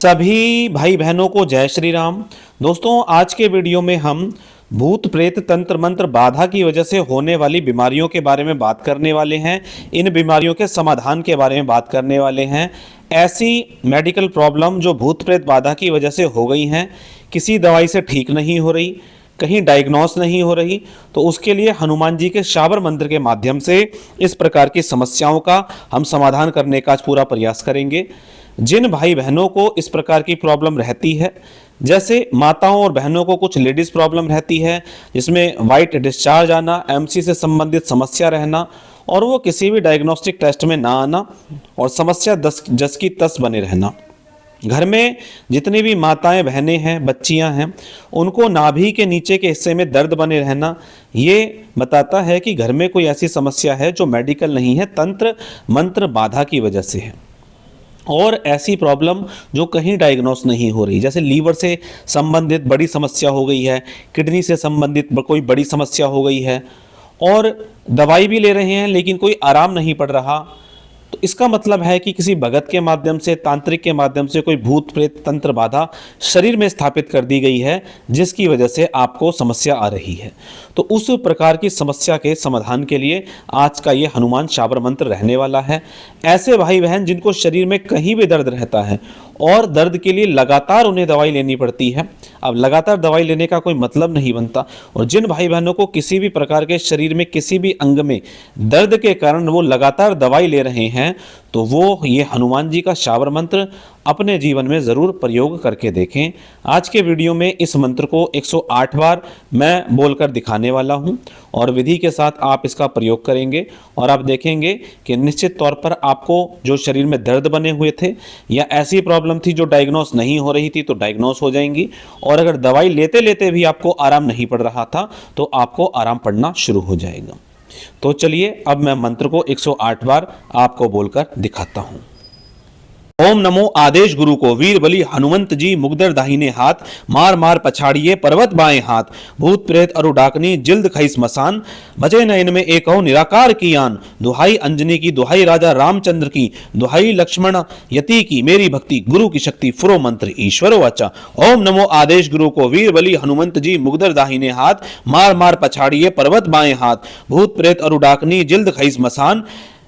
सभी भाई बहनों को जय श्री राम। दोस्तों, आज के वीडियो में हम भूत प्रेत तंत्र मंत्र बाधा की वजह से होने वाली बीमारियों के बारे में बात करने वाले हैं। इन बीमारियों के समाधान के बारे में बात करने वाले हैं। ऐसी मेडिकल प्रॉब्लम जो भूत प्रेत बाधा की वजह से हो गई हैं, किसी दवाई से ठीक नहीं हो रही, कहीं डायग्नोस नहीं हो रही, तो उसके लिए हनुमान जी के शाबर मंत्र के माध्यम से इस प्रकार की समस्याओं का हम समाधान करने का आज पूरा प्रयास करेंगे। जिन भाई बहनों को इस प्रकार की प्रॉब्लम रहती है, जैसे माताओं और बहनों को कुछ लेडीज़ प्रॉब्लम रहती है जिसमें वाइट डिस्चार्ज आना, एमसी से संबंधित समस्या रहना और वो किसी भी डायग्नोस्टिक टेस्ट में ना आना और समस्या जस की तस बने रहना। घर में जितनी भी माताएं बहनें हैं, बच्चियां हैं, उनको नाभि के नीचे के हिस्से में दर्द बने रहना, ये बताता है कि घर में कोई ऐसी समस्या है जो मेडिकल नहीं है, तंत्र मंत्र बाधा की वजह से है। और ऐसी प्रॉब्लम जो कहीं डायग्नोस नहीं हो रही, जैसे लीवर से संबंधित बड़ी समस्या हो गई है, किडनी से संबंधित कोई बड़ी समस्या हो गई है और दवाई भी ले रहे हैं लेकिन कोई आराम नहीं पड़ रहा, तो इसका मतलब है कि किसी भगत के माध्यम से, तांत्रिक के माध्यम से कोई भूत प्रेत तंत्र बाधा शरीर में स्थापित कर दी गई है, जिसकी वजह से आपको समस्या आ रही है। तो उस प्रकार की समस्या के समाधान के लिए आज का ये हनुमान शाबर मंत्र रहने वाला है। ऐसे भाई बहन जिनको शरीर में कहीं भी दर्द रहता है और दर्द के लिए लगातार उन्हें दवाई लेनी पड़ती है, अब लगातार दवाई लेने का कोई मतलब नहीं बनता, और जिन भाई बहनों को किसी भी प्रकार के शरीर में किसी भी अंग में दर्द के कारण वो लगातार दवाई ले रहे हैं, तो वो ये हनुमान जी का शाबर मंत्र अपने जीवन में ज़रूर प्रयोग करके देखें। आज के वीडियो में इस मंत्र को 108 बार मैं बोलकर दिखाने वाला हूं और विधि के साथ आप इसका प्रयोग करेंगे और आप देखेंगे कि निश्चित तौर पर आपको जो शरीर में दर्द बने हुए थे या ऐसी प्रॉब्लम थी जो डायग्नोस नहीं हो रही थी तो डायग्नोस हो जाएंगी, और अगर दवाई लेते लेते भी आपको आराम नहीं पड़ रहा था तो आपको आराम पड़ना शुरू हो जाएगा। तो चलिए अब मैं मंत्र को 108 बार आपको बोलकर दिखाता हूं। ओम नमो आदेश गुरु को, वीर बली हनुमंत जी मुगदर दाहिने हाथ, मार मार पछाड़िए पर्वत बाएं हाथ, भूत प्रेत अरु डाकनी जिल्द खई स्मशान, बचे नयन में एक हो निराकार की आन, दुहाई अंजनी की, दुहाई राजा रामचंद्र की, दुहाई लक्ष्मण यति की, मेरी भक्ति गुरु की शक्ति फुरो मंत्र ईश्वर वाचा। ओम नमो आदेश गुरु को, वीर बली हनुमंत जी मुगदर दाहिने हाथ, मार मार पछाड़िए पर्वत बाएं हाथ, भूत प्रेत अरु डाकनी जिल्द खई स्मशान,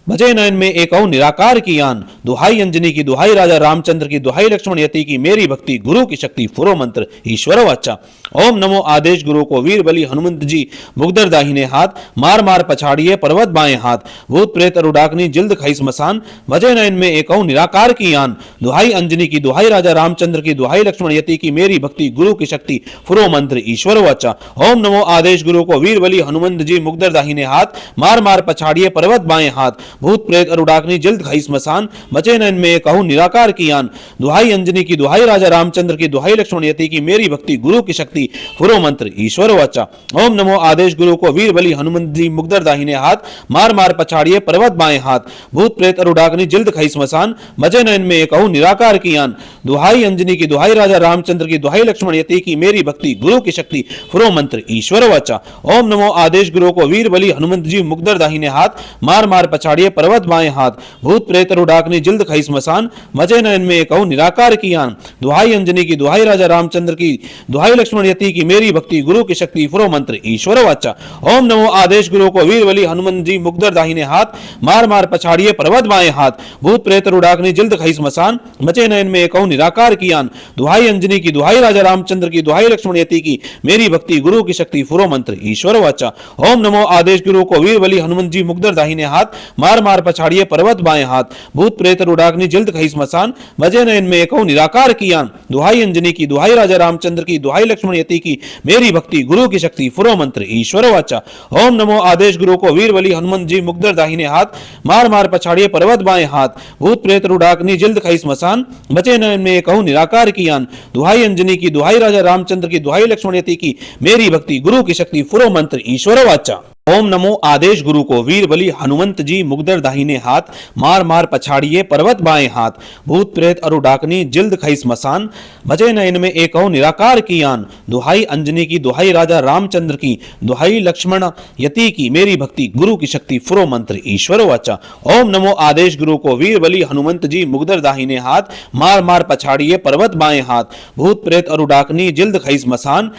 बचे नयन में एक निराकार की आन, दुहाई अंजनी की, दुहाई राजा रामचंद्र की, दुहाई लक्ष्मण यति की, मेरी भक्ति गुरु की शक्ति फुरो मंत्र ईश्वर वाचा। ओम नमो आदेश गुरु को, वीर बली हनुमंत जी मुगदर दाहिने हाथ, मार मार पछाड़िए पर्वत बाएं हाथ, भूत प्रेत अरु डाकनी जिल्द खई स्मशान, बचे नयन में एक निराकार की आन, दुहाई अंजनी की, दुहाई राजा रामचंद्र की, दुहाई लक्ष्मण यति की, मेरी भक्ति गुरु की शक्ति फुरो मंत्र ईश्वर वाचा। ओम नमो आदेश गुरु को, वीर बली हनुमंत जी मुगदर दाहिने हाथ, मार मार पछाड़िए पर्वत बाएं हाथ, भूत प्रेत अरु डाकनी जिल्द खई स्मशान, बचे नयन में एक निराकार की आन, दुहाई अंजनी की, दुहाई राजा रामचंद्र की, दुहाई लक्ष्मण यति की, मेरी भक्ति गुरु की शक्ति फुरो मंत्र ईश्वर वाचा। ओम नमो आदेश गुरु को, वीर बली हनुमंत जी मुगदर दाहिने हाथ, मार मार पछाड़िए पर्वत बाएं हाथ, भूत प्रेत अरु डाकनी जिल्द खई स्मशान, बचे नयन में एक निराकार की आन, दुहाई अंजनी की, दुहाई राजा रामचंद्र की, दुहाई लक्ष्मण यति की, मेरी भक्ति गुरु की शक्ति फुरो मंत्र ईश्वर वाचा। ओम नमो आदेश गुरु को, वीर बली हनुमंत जी मुगदर दाहिने हाथ, मार मार पछाड़िए पर्वत बाएं हाथ, भूत प्रेत अरु डाकनी जिल्द खई स्मशान, बचे नयन में एक निराकार की आन, दुहाई अंजनी की, दुहाई राजा रामचंद्र की, दुहाई लक्ष्मण यति की, मेरी भक्ति गुरु की शक्ति फुरो मंत्र ईश्वर वाचा। ओम नमो आदेश गुरु को, वीर बली हनुमंत जी मुगदर दाहिने हाथ, मार मार पछाड़िए पर्वत बाएं हाथ, भूत प्रेत अरु डाकनी जिल्द खई स्मशान, बचे नयन में एक निराकार की आन, दुहाई अंजनी की, दुहाई राजा रामचंद्र की, दुहाई लक्ष्मण यति की, मेरी भक्ति गुरु की शक्ति फुरो मंत्र ईश्वर वाचा। ओम नमो आदेश गुरु को, वीर बली हनुमंत जी मुगदर दाहिने हाथ, मार मार पछाड़िए पर्वत बाएं हाथ, भूत प्रेत अरु डाकनी जिल्द खई स्मशान, बचे नयन में एक निराकार की आन, दुहाई अंजनी की, दुहाई राजा रामचंद्र की, दुहाई लक्ष्मण यति की, मेरी भक्ति गुरु की शक्ति फुरो मंत्र ईश्वर वाचा। ओम नमो आदेश गुरु को, वीर बली हनुमंत जी मुगदर दाहिने हाथ, मार मार पछाड़िए पर्वत बाएं हाथ, भूत प्रेत अरु डाकनी जिल्द खई स्मशान, बचे नयन में एक निराकार की आन, दुहाई अंजनी की, दुहाई राजा रामचंद्र की, दुहाई लक्ष्मण यति की, मेरी भक्ति गुरु की शक्ति फुरो मंत्र ईश्वर वाचा। ओम नमो आदेश गुरु को वीर बलि हनुमंत जी मुगदर दाहिने हाथ मार मार पछाड़िए पर्वत बाएं हाथ भूत प्रेत अरु डाकनी जिल्द खई स्मशान भजे नयन में एक निराकार की आन दुहाई अंजनी की दुहाई राजा रामचंद्र की दुहाई लक्ष्मण यति की मेरी भक्ति गुरु की शक्ति फुरो मंत्र ईश्वर वाचा। ओम नमो आदेश गुरु को वीर बलि हनुमंत जी मुगदर दाहिने हाथ मार मार पछाड़िए पर्वत बाएं हाथ भूत प्रेत अरु डाकनी जिल्द खई स्मशान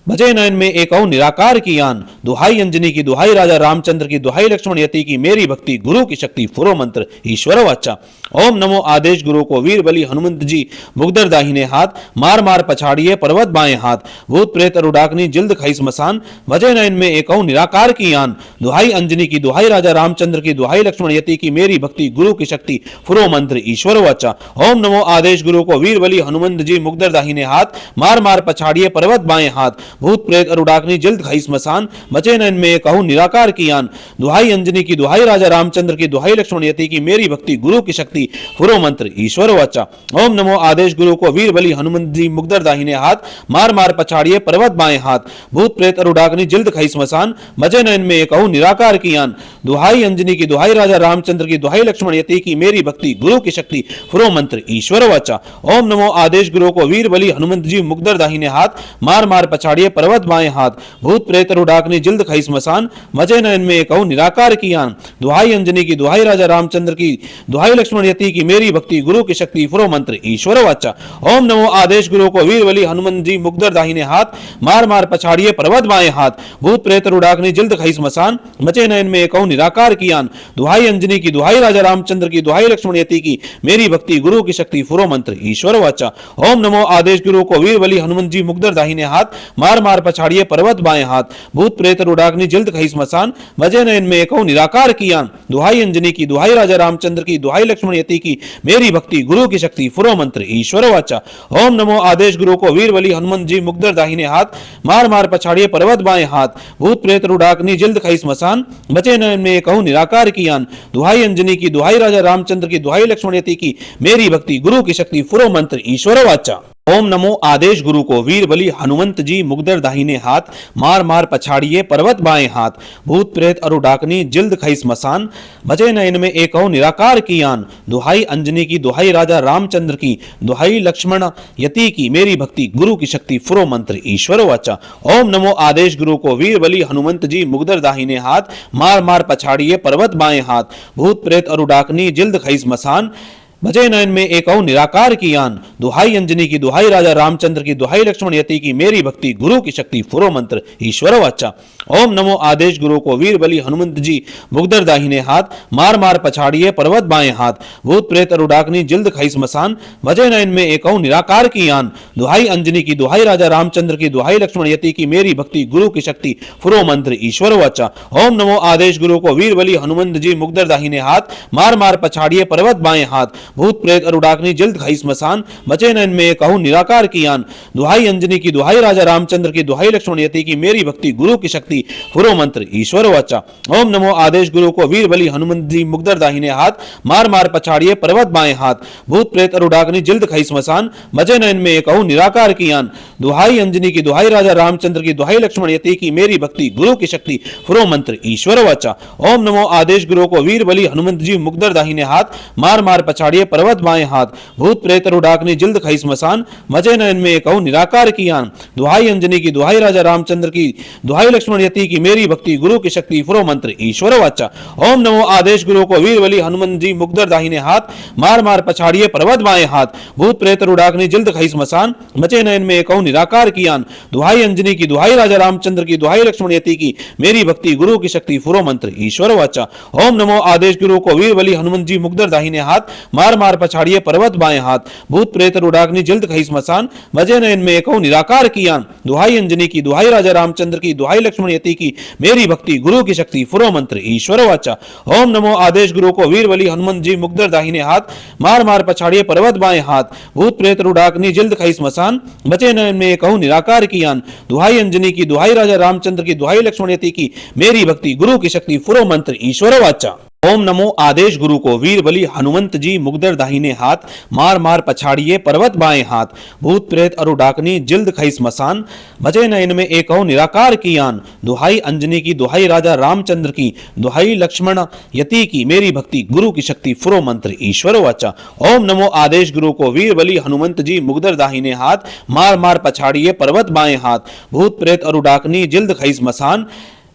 भजे नयन में एक निराकार की आन दुहाई अंजनी की दुहाई राजा रामचंद्र की दुहाई लक्ष्मण यति की मेरी भक्ति गुरु की शक्ति फुरो मंत्र ईश्वर वाचा। ओम नमो आदेश गुरु को वीर बलि हनुमंत जी मुगदर दाहिने हाथ मार मार पछाड़िए पर्वत बाएं हाथ भूत प्रेत अरु डाकनी जिल्द खई स्मशान भजे नयन में एक निराकार की आन दुहाई अंजनी की दुहाई राजा रामचंद्र की दुहाई लक्ष्मण यति की मेरी भक्ति गुरु की शक्ति फुरो मंत्र ईश्वर वाचा। ओम नमो आदेश गुरु को वीर बलि हनुमंत जी मुगदर दाहिने हाथ मार मार पछाड़िए पर्वत बाएं हाथ भूत प्रेत अरु डाकनी जिल्द खई स्मशान बचे नयन में कहूं निराकार की आन दुहाई अंजनी की दुहाई राजा रामचंद्र की दुहाई लक्ष्मण यति की मेरी भक्ति गुरु की शक्ति फुरो मंत्र ईश्वर वाचा। ओम नमो आदेश गुरु को वीर बलि हनुमंत जी मुगदर दाहिने हाथ मार मार पछाड़िए पर्वत बाएं हाथ भूत प्रेत अरु डाकनी जिल्द खई स्मशान बचे नयन में कहूं निराकार की आन दुहाई अंजनी की दुहाई राजा रामचंद्र की दुहाई लक्ष्मण यति की मेरी भक्ति गुरु की शक्ति फुरो मंत्र ईश्वर वाचा। ओम नमो आदेश गुरु को वीर बलि हनुमंत जी मुगदर दाहिने हाथ मार मार पछाड़िए पर्वत बाएं हाथ भूत प्रेत अरु डाकनी जिल्द खई स्मशान मजे नयन में कहूं निराकार की आन दुहाई अंजनी की दुहाई राजा रामचंद्र की दुहाई लक्ष्मण यति की मेरी भक्ति गुरु की शक्ति फुरो मंत्र ईश्वर वाचा। ओम नमो आदेश गुरु को वीर बलि हनुमंत जी मुगदर दाहिने हाथ मार मार पछाड़िए पर्वत बाएं हाथ भूत प्रेत अरु डाकनी जिल्द खई स्मशान मचे नयन में कहूं निराकार की आन दुहाई अंजनी की दुहाई राजा रामचंद्र की दुहाई लक्ष्मण यति की मेरी भक्ति गुरु की शक्ति फुरो मंत्र ईश्वर वाचा। ओम नमो आदेश गुरु को वीर बलि हनुमंत जी मुगदर दाहिने हाथ मार मार पछाड़िए पर्वत बाएं हाथ भूत प्रेत अरु डाकनी जिल्द खई स्मशान मजे नयन में कहूं निराकार की आन दुहाई अंजनी की दुहाई राजा रामचंद्र की दुहाई लक्ष्मण यति की मेरी भक्ति गुरु की शक्ति फुरो मंत्र ईश्वर वाचा। ओम नमो आदेश गुरु को वीर बलि हनुमंत जी मुगदर दाहिने हाथ मार मार पछाड़िए पर्वत बाएं हाथ भूत प्रेत अरु डाकनी जिल्द खई स्मशान बचे नयन में कहूं निराकार की आन दुहाई अंजनी की दुहाई राजा रामचंद्र की दुहाई लक्ष्मण यति की मेरी भक्ति गुरु की शक्ति फुरो मंत्र ईश्वर वाचा। ओम नमो आदेश गुरु को वीर बलि हनुमंत जी मुगदर दाहिने हाथ मार मार पछाड़िए पर्वत बाएं हाथ भूत प्रेत अरु डाकनी जिल्द खई स्मशान भजे नयन में एक निराकार की आन दुहाई अंजनी की दुहाई राजा रामचंद्र की दुहाई लक्ष्मण यति की मेरी भक्ति गुरु की शक्ति फुरो मंत्र ईश्वर वाचा। ओम नमो आदेश गुरु को वीर बलि हनुमंत जी मुगदर दाहिने हाथ मार मार पछाड़िए पर्वत बाएं हाथ भूत प्रेत अरु डाकनी जिल्द खई स्मशान भजे नयन में एक निराकार की आन दुहाई अंजनी की दुहाई राजा रामचंद्र की दुहाई लक्ष्मण यति की मेरी भक्ति गुरु की शक्ति फुरो मंत्र ईश्वर वाचा। ओम नमो आदेश गुरु को वीर बलि हनुमंत जी मुगदर दाहिने हाथ मार मार पछाड़िए पर्वत बाएं हाथ भूत प्रेत अरु डाकनी जिल्द खई स्मशान भजे नयन में एक निराकार की आन दुहाई अंजनी की दुहाई राजा रामचंद्र की दुहाई लक्ष्मण यति की मेरी भक्ति गुरु की शक्ति फुरो मंत्र ईश्वर वाचा। ओम नमो आदेश गुरु को वीर बलि हनुमंत जी मुगदर दाहिने हाथ मार मार पछाड़िए पर्वत बाएं हाथ भूत प्रेत अरु डाकनी जिल्द खई स्मशान बचे नयन में कहूं निराकार की आन दुहाई अंजनी की दुहाई राजा रामचंद्र की दुहाई लक्ष्मण यति की मेरी भक्ति गुरु की शक्ति फुरो मंत्र ईश्वर वाचा। ओम नमो आदेश गुरु को वीर बलि हनुमंत जी मुगदर दाहिने हाथ मार मार पछाड़िए पर्वत बाएं हाथ भूत प्रेत अरु डाकनी जिल्द खई स्मशान बचे नयन में कहूं निराकार की आन दुहाई अंजनी की दुहाई राजा रामचंद्र की दुहाई लक्ष्मण यति की मेरी भक्ति गुरु की शक्ति फुरो मंत्र ईश्वर वाचा। ओम नमो आदेश गुरु को वीर बलि हनुमंत जी मुगदर दाहिने हाथ मार मार पछाड़िए पर्वत बाएं हाथ भूत प्रेत अरु डाकनी जिल्द खई स्मशान मजे नयन में कहूं निराकार की आन दुहाई अंजनी की दुहाई राजा रामचंद्र की दुहाई लक्ष्मण यति की मेरी भक्ति गुरु की शक्ति फुरो मंत्र ईश्वर वाचा। ओम नमो आदेश गुरु को वीर बलि हनुमंत जी मुगदर दाहिने हाथ मार मार पछाड़िए पर्वत बाएं हाथ भूत प्रेत अरु डाकनी जिल्द खई स्मशान मचे नयन में कहूं निराकार की आन दुहाई अंजनी की दुहाई राजा रामचंद्र की दुहाई लक्ष्मण यति की मेरी भक्ति गुरु की शक्ति फुरो मंत्र ईश्वर वाचा। ओम नमो आदेश गुरु को वीर बलि हनुमंत जी मुगदर दाहिने हाथ मार मार पछाड़िए पर्वत बाएं हाथ भूत प्रेत अरु डाकनी जिल्द खई स्मशान मजे नयन में कहूं निराकार की आन दुहाई अंजनी की दुहाई राजा रामचंद्र की दुहाई लक्ष्मण यति की मेरी भक्ति गुरु की शक्ति फुरो मंत्र ईश्वर वाचा। ओम नमो आदेश गुरु को वीर बलि हनुमंत जी मुगदर दाहिने हाथ मार मार पछाड़िए पर्वत बाएं हाथ भूत प्रेत अरु डाकनी जिल्द खई स्मशान बचे नयन में कहूं निराकार की आन दुहाई अंजनी की दुहाई राजा रामचंद्र की दुहाई लक्ष्मण यति की मेरी भक्ति गुरु की शक्ति फुरो मंत्र ईश्वर वाचा। ओम नमो आदेश गुरु को वीर बलि हनुमंत जी मुगदर दाहिने हाथ मार मार पछाड़िए पर्वत बाएं हाथ भूत प्रेत अरु डाकनी जिल्द खई स्मशान भजे नयन में एक निराकार की आन दुहाई अंजनी की दुहाई राजा रामचंद्र की दुहाई लक्ष्मण यति की मेरी भक्ति गुरु की शक्ति फुरो मंत्र ईश्वर वाचा। ओम नमो आदेश गुरु को वीर बलि हनुमंत जी मुगदर दाहिने हाथ मार मार पछाड़िए पर्वत बाएं हाथ भूत प्रेत अरु डाकनी जिल्द खई स्मशान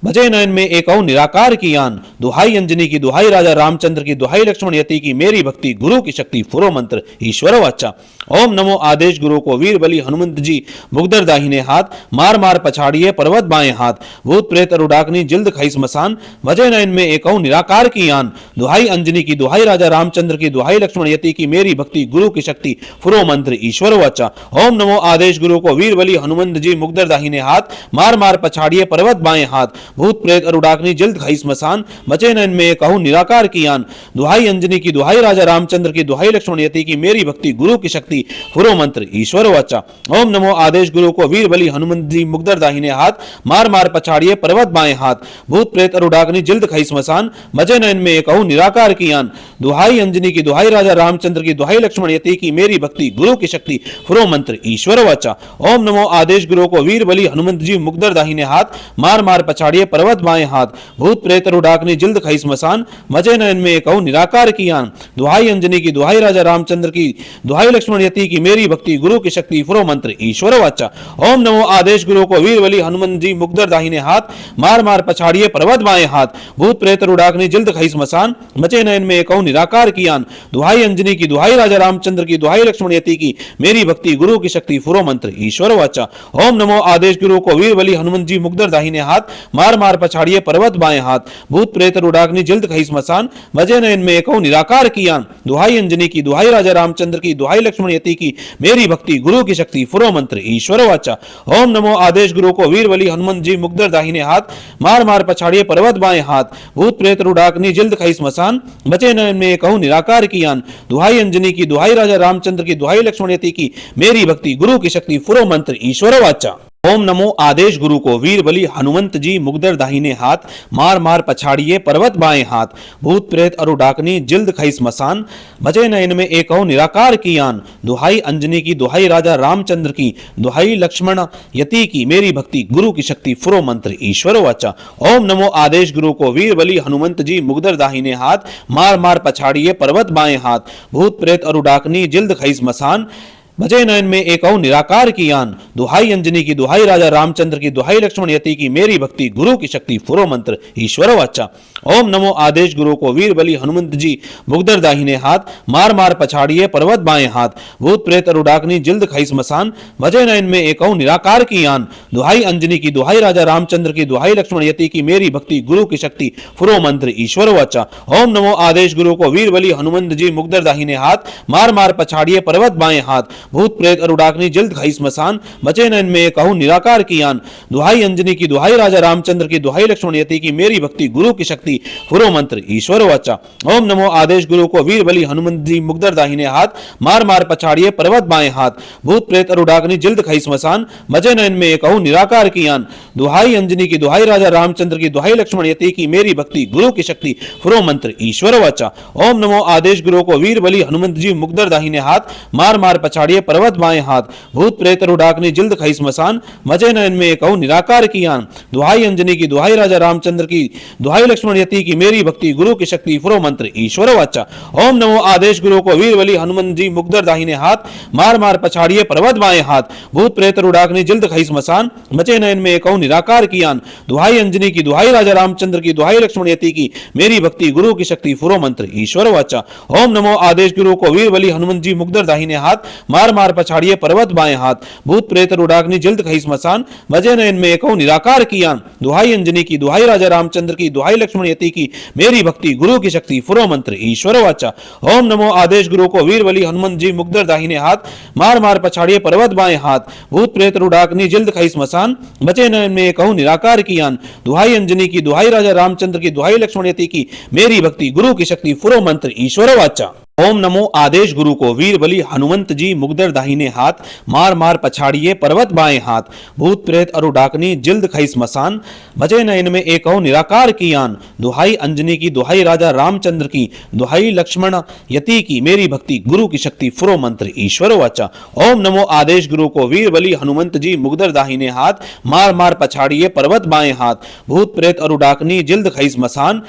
भजे नयन में एक निराकार की आन दुहाई अंजनी की दुहाई राजा रामचंद्र की दुहाई लक्ष्मण यति की मेरी भक्ति गुरु की शक्ति फुरो मंत्र ईश्वर वाचा। ओम नमो आदेश गुरु को वीर बलि हनुमंत जी मुगदर दाहिने हाथ मार मार पछाड़िए पर्वत बाएं हाथ भूत प्रेत अरु डाकनी जिल्द खई स्मशान भजे नयन में एक निराकार की आन दुहाई अंजनी की दुहाई राजा रामचंद्र की दुहाई लक्ष्मण यति की मेरी भक्ति गुरु की शक्ति फुरो मंत्र ईश्वर वाचा। ओम नमो आदेश गुरु को वीर बलि हनुमंत जी मुगदर दाहिने हाथ मार मार पछाड़िए पर्वत बाएं हाथ भूत प्रेत अरु डाकनी जिल्द खई स्मशान बचे नयन में कहूं निराकार की आन दुहाई अंजनी की दुहाई राजा रामचंद्र की दुहाई लक्ष्मण यति की मेरी भक्ति गुरु की शक्ति फुरो मंत्र ईश्वर वाचा। ओम नमो आदेश गुरु को वीर बलि हनुमंत जी मुगदर दाहिने हाथ मार मार पछाड़िए पर्वत बाएं हाथ भूत प्रेत अरु डाकनी जिल्द खई स्मशान बचे नयन में कहूं निराकार की आन दुहाई अंजनी की दुहाई राजा रामचंद्र की दुहाई लक्ष्मण यति की मेरी भक्ति गुरु की शक्ति फुरो मंत्र ईश्वर वाचा। ओम नमो आदेश गुरु को वीर बलि हनुमंत जी मुगदर दाहिने हाथ मार मार पछाड़िए पर्वत बाएं हाथ भूत प्रेत अरु डाकनी जिल्द खई स्मशान मजे नयन में कहूं निराकार की आन दुहाई अंजनी की दुहाई राजा रामचंद्र की दुहाई लक्ष्मण यति की मेरी भक्ति गुरु की शक्ति फुरो मंत्र ईश्वर वाचा। ओम नमो आदेश गुरु को वीर बलि हनुमंत जी मुगदर दाहिने हाथ मार मार पछाड़िए पर्वत बाएं हाथ भूत प्रेत अरु डाकनी जिल्द खई स्मशान मचे नयन में कहूं निराकार की आन दुहाई अंजनी की दुहाई राजा रामचंद्र की दुहाई लक्ष्मण यति की मेरी भक्ति गुरु की शक्ति फुरो मंत्र ईश्वर वाचा। ओम नमो आदेश गुरु को वीर बलि हनुमंत जी मुगदर दाहिने हाथ मार मार पछाड़िए पर्वत बाएं हाथ भूत प्रेत अरु डाकनी जिल्द खई स्मशान मजे नयन में कहूं निराकार की आन दुहाई अंजनी की दुहाई राजा रामचंद्र की दुहाई लक्ष्मण यति की मेरी भक्ति गुरु की शक्ति फुरो मंत्र ईश्वर वाचा। ओम नमो आदेश गुरु को वीर बलि हनुमंत जी मुगदर दाहिने हाथ मार मार पछाड़िए पर्वत बाएं हाथ भूत प्रेत अरु डाकनी जिल्द खई स्मशान बचे नयन में कहूं निराकार की आन दुहाई अंजनी की दुहाई राजा रामचंद्र की दुहाई लक्ष्मण यति की मेरी भक्ति गुरु की शक्ति फुरो मंत्र ईश्वर वाचा। ओम नमो आदेश गुरु को वीर बलि हनुमंत जी मुगदर दाहिने हाथ मार मार पछाड़िए पर्वत बाएं हाथ भूत प्रेत अरु डाकनी जिल्द खई स्मशान बचे नयन में एक निराकार की आन दुहाई अंजनी की दुहाई राजा रामचंद्र की दुहाई लक्ष्मण यति की मेरी भक्ति गुरु की शक्ति फुरो मंत्र ईश्वर वाचा। ओम नमो आदेश गुरु को वीर बलि हनुमंत जी मुगदर दाहिने हाथ मार मार पछाड़िए पर्वत बाएं हाथ भूत प्रेत अरु डाकनी जिल्द खई स्मशान बचे नयन में एक निराकार की आन दुहाई अंजनी की दुहाई राजा रामचंद्र की दुहाई लक्ष्मण यति की मेरी भक्ति गुरु की शक्ति फुरो मंत्र ईश्वर वाचा। ओम नमो आदेश गुरु को वीर बलि हनुमंत जी मुगदर दाहिने हाथ मार मार पछाड़िए पर्वत बाएं हाथ भूत प्रेत अरु डाकनी जिल्द खई स्मशान बचे नयन में एक निराकार की आन दुहाई अंजनी की दुहाई राजा रामचंद्र की दुहाई लक्ष्मण यति की मेरी भक्ति गुरु की शक्ति फुरो मंत्र ईश्वर वाचा। ओम नमो आदेश गुरु को वीर बलि हनुमंत जी मुगदर दाहिने हाथ मार मार पछाड़िए पर्वत बाएं हाथ भूत प्रेत अरु डाकनी जिल्द खई स्मशान बचे नयन में कहूं निराकार की आन दुहाई अंजनी की दुहाई राजा रामचंद्र की दुहाई लक्ष्मण यति की मेरी भक्ति गुरु की शक्ति फुरो मंत्र ईश्वर वाचा। ओम नमो आदेश गुरु को वीर बलि हनुमंत जी मुगदर दाहिने हाथ मार मार पछाड़िए पर्वत बाएं हाथ भूत प्रेत अरु डाकनी जिल्द खई स्मशान बचे नयन में कहूं निराकार की आन दुहाई अंजनी की दुहाई राजा रामचंद्र की दुहाई लक्ष्मण यति की मेरी भक्ति गुरु की शक्ति फुरो मंत्र ईश्वर वाचा। ओम नमो आदेश गुरु को वीर बलि हनुमंत जी मुगदर दाहिने हाथ मार मार पछाड़िए पर्वत बाएं हाथ भूत प्रेत अरु डाकनी जिल्द खई स्मशान मजे नयन में कहूं निराकार की आन दुहाई अंजनी की दुहाई राजा रामचंद्र की दुहाई लक्ष्मण यति की मेरी भक्ति गुरु की शक्ति फुरो मंत्र ईश्वर वाचा। ओम नमो आदेश गुरु को वीर बलि हनुमंत जी मुगदर दाहिने हाथ मार मार पछाड़िए पर्वत बाएं हाथ भूत प्रेत अरु डाकनी जिल्द खई स्मशान मचे नयन में कहूं निराकार की आन दुहाई अंजनी की दुहाई राजा रामचंद्र की दुहाई लक्ष्मण यति की मेरी भक्ति गुरु की शक्ति फुरो मंत्र ईश्वर वाचा। ओम नमो आदेश गुरु को वीर बलि हनुमंत जी मुगदर दाहिने हाथ मार मार पछाड़िए पर्वत बाएं हाथ भूत प्रेत अरु डाकनी जिल्द खई स्मशान मजे नयन में कहूं निराकार की आन दुहाई अंजनी की दुहाई राजा रामचंद्र की दुहाई लक्ष्मण यति की मेरी भक्ति गुरु की शक्ति फुरो मंत्र ईश्वर वाचा। ओम नमो आदेश गुरु को वीर बलि हनुमंत जी मुगदर दाहिने हाथ मार मार पछाड़िए पर्वत बाएं हाथ भूत प्रेत अरु डाकनी जिल्द खई स्मशान बचे नयन में कहूं निराकार की आन दुहाई अंजनी की दुहाई राजा रामचंद्र की दुहाई लक्ष्मण यति की मेरी भक्ति गुरु की शक्ति फुरो मंत्र ईश्वर वाचा। ओम नमो आदेश गुरु को वीर बलि हनुमंत जी मुगदर दाहिने हाथ मार मार पछाड़िए पर्वत बाएं हाथ भूत प्रेत अरु डाकनी जिल्द खई स्मशान भजे नयन में एक निराकार की आन दुहाई अंजनी की दुहाई राजा रामचंद्र की दुहाई लक्ष्मण यति की मेरी भक्ति गुरु की शक्ति फुरो मंत्र ईश्वर वाचा। ओम नमो आदेश गुरु को वीर बलि हनुमंत जी मुगदर दाहिने हाथ मार मार पछाड़िए पर्वत बाएं हाथ भूत प्रेत अरु डाकनी जिल्द खई स्मशान